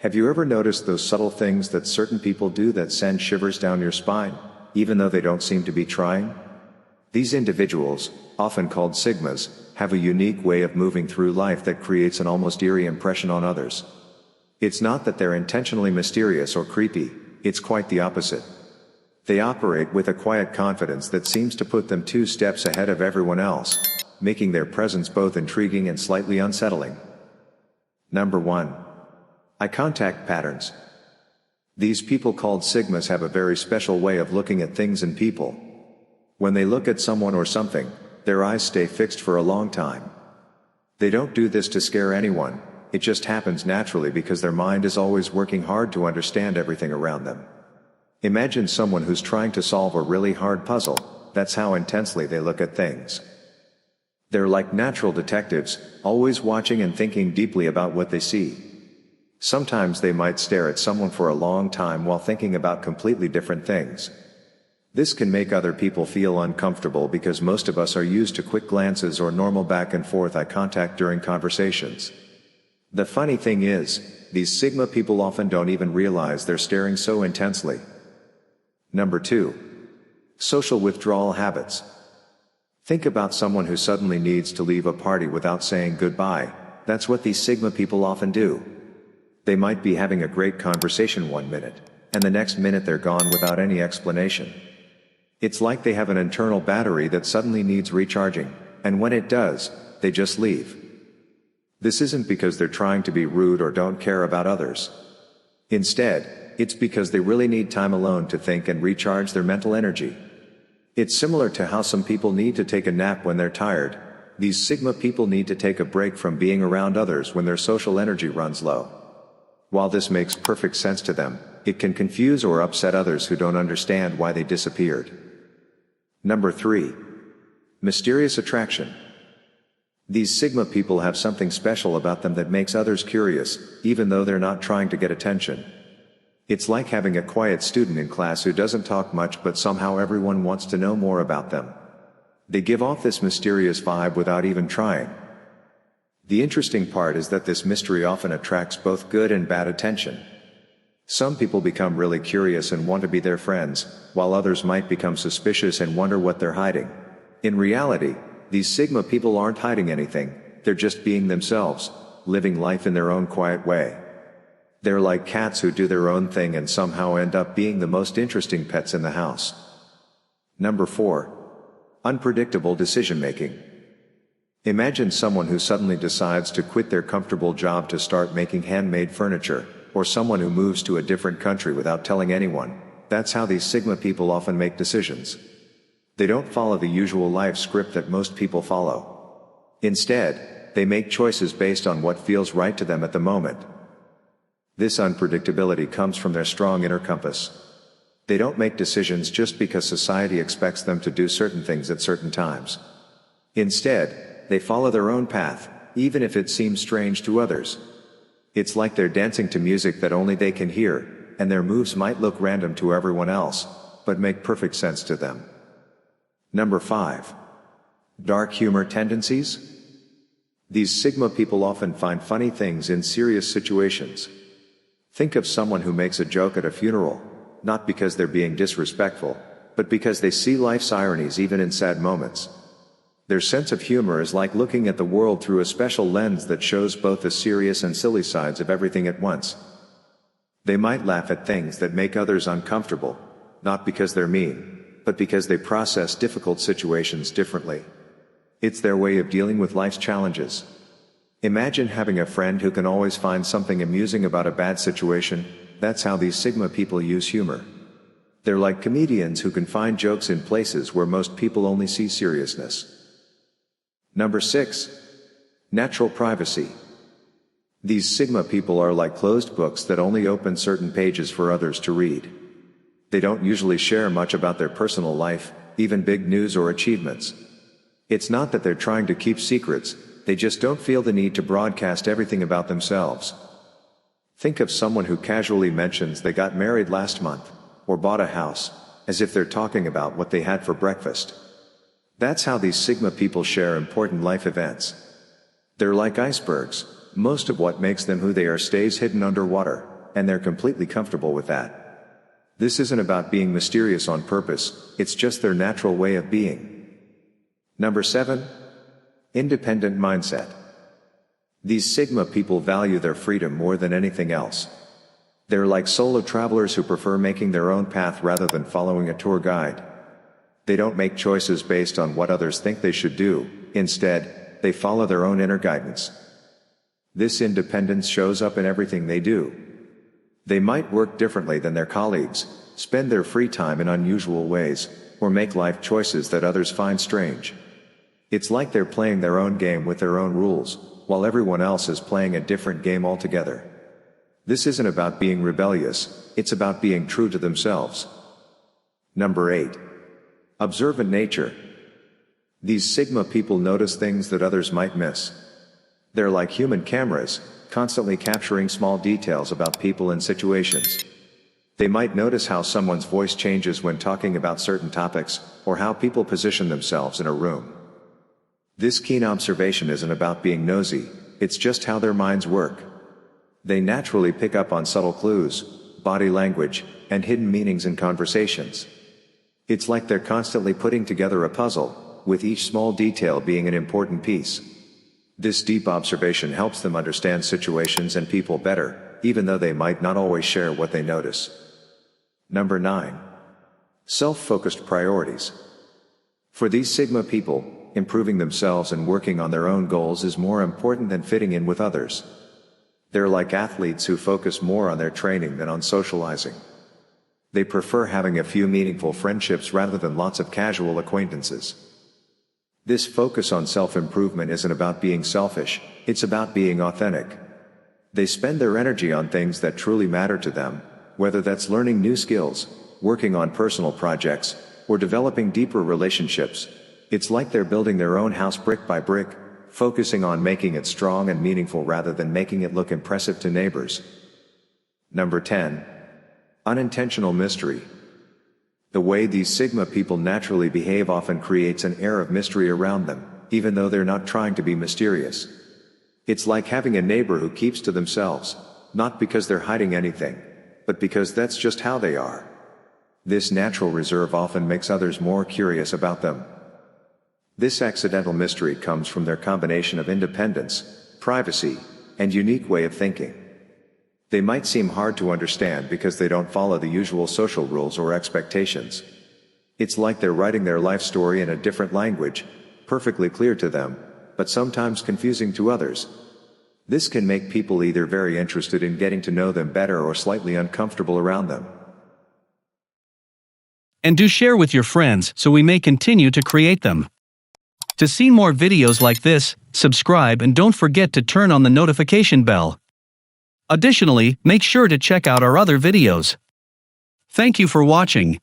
Have you ever noticed those subtle things that certain people do that send shivers down your spine, even though they don't seem to be trying? These individuals, often called Sigmas, have a unique way of moving through life that creates an almost eerie impression on others. It's not that they're intentionally mysterious or creepy, it's quite the opposite. They operate with a quiet confidence that seems to put them 2 steps ahead of everyone else, making their presence both intriguing and slightly unsettling. Number 1. Eye contact patterns. These people called Sigmas have a very special way of looking at things and people. When they look at someone or something, their eyes stay fixed for a long time. They don't do this to scare anyone, it just happens naturally because their mind is always working hard to understand everything around them. Imagine someone who's trying to solve a really hard puzzle, that's how intensely they look at things. They're like natural detectives, always watching and thinking deeply about what they see. Sometimes they might stare at someone for a long time while thinking about completely different things. This can make other people feel uncomfortable because most of us are used to quick glances or normal back and forth eye contact during conversations. The funny thing is, these Sigma people often don't even realize they're staring so intensely. Number 2. Social withdrawal habits. Think about someone who suddenly needs to leave a party without saying goodbye. That's what these Sigma people often do. They might be having a great conversation one minute, and the next minute they're gone without any explanation. It's like they have an internal battery that suddenly needs recharging, and when it does, they just leave. This isn't because they're trying to be rude or don't care about others. Instead, it's because they really need time alone to think and recharge their mental energy. It's similar to how some people need to take a nap when they're tired. These Sigma people need to take a break from being around others when their social energy runs low. While this makes perfect sense to them, it can confuse or upset others who don't understand why they disappeared. Number 3. Mysterious attraction. These Sigma people have something special about them that makes others curious, even though they're not trying to get attention. It's like having a quiet student in class who doesn't talk much but somehow everyone wants to know more about them. They give off this mysterious vibe without even trying. The interesting part is that this mystery often attracts both good and bad attention. Some people become really curious and want to be their friends, while others might become suspicious and wonder what they're hiding. In reality, these Sigma people aren't hiding anything, they're just being themselves, living life in their own quiet way. They're like cats who do their own thing and somehow end up being the most interesting pets in the house. Number 4. Unpredictable decision-making. Imagine someone who suddenly decides to quit their comfortable job to start making handmade furniture, or someone who moves to a different country without telling anyone. That's how these Sigma people often make decisions. They don't follow the usual life script that most people follow. Instead, they make choices based on what feels right to them at the moment. This unpredictability comes from their strong inner compass. They don't make decisions just because society expects them to do certain things at certain times. Instead, they follow their own path, even if it seems strange to others. It's like they're dancing to music that only they can hear, and their moves might look random to everyone else, but make perfect sense to them. Number 5. Dark humor tendencies. These Sigma people often find funny things in serious situations. Think of someone who makes a joke at a funeral, not because they're being disrespectful, but because they see life's ironies even in sad moments. Their sense of humor is like looking at the world through a special lens that shows both the serious and silly sides of everything at once. They might laugh at things that make others uncomfortable, not because they're mean, but because they process difficult situations differently. It's their way of dealing with life's challenges. Imagine having a friend who can always find something amusing about a bad situation. That's how these Sigma people use humor. They're like comedians who can find jokes in places where most people only see seriousness. Number 6. Natural privacy. These Sigma people are like closed books that only open certain pages for others to read. They don't usually share much about their personal life, even big news or achievements. It's not that they're trying to keep secrets, they just don't feel the need to broadcast everything about themselves. Think of someone who casually mentions they got married last month, or bought a house, as if they're talking about what they had for breakfast. That's how these Sigma people share important life events. They're like icebergs. Most of what makes them who they are stays hidden underwater. and they're completely comfortable with that. This isn't about being mysterious on purpose, it's just their natural way of being. Number 7. Independent mindset. These Sigma people value their freedom more than anything else. They're like solo travelers who prefer making their own path rather than following a tour guide. They don't make choices based on what others think they should do, instead, they follow their own inner guidance. This independence shows up in everything they do. They might work differently than their colleagues, spend their free time in unusual ways, or make life choices that others find strange. It's like they're playing their own game with their own rules, while everyone else is playing a different game altogether. This isn't about being rebellious, it's about being true to themselves. Number 8. Observant nature. These Sigma people notice things that others might miss. They're like human cameras, constantly capturing small details about people and situations. They might notice how someone's voice changes when talking about certain topics, or how people position themselves in a room. This keen observation isn't about being nosy, it's just how their minds work. They naturally pick up on subtle clues, body language, and hidden meanings in conversations. It's like they're constantly putting together a puzzle, with each small detail being an important piece. This deep observation helps them understand situations and people better, even though they might not always share what they notice. Number 9. Self-focused priorities. For these Sigma people, improving themselves and working on their own goals is more important than fitting in with others. They're like athletes who focus more on their training than on socializing. They prefer having a few meaningful friendships rather than lots of casual acquaintances. This focus on self-improvement isn't about being selfish, it's about being authentic. They spend their energy on things that truly matter to them, whether that's learning new skills, working on personal projects, or developing deeper relationships. It's like they're building their own house brick by brick, focusing on making it strong and meaningful rather than making it look impressive to neighbors. Number 10. Unintentional mystery. The way these Sigma people naturally behave often creates an air of mystery around them, even though they're not trying to be mysterious. It's like having a neighbor who keeps to themselves, not because they're hiding anything, but because that's just how they are. This natural reserve often makes others more curious about them. This accidental mystery comes from their combination of independence, privacy, and unique way of thinking. They might seem hard to understand because they don't follow the usual social rules or expectations. It's like they're writing their life story in a different language, perfectly clear to them, but sometimes confusing to others. This can make people either very interested in getting to know them better or slightly uncomfortable around them. And do share with your friends so we may continue to create them. To see more videos like this, subscribe and don't forget to turn on the notification bell. Additionally, make sure to check out our other videos. Thank you for watching.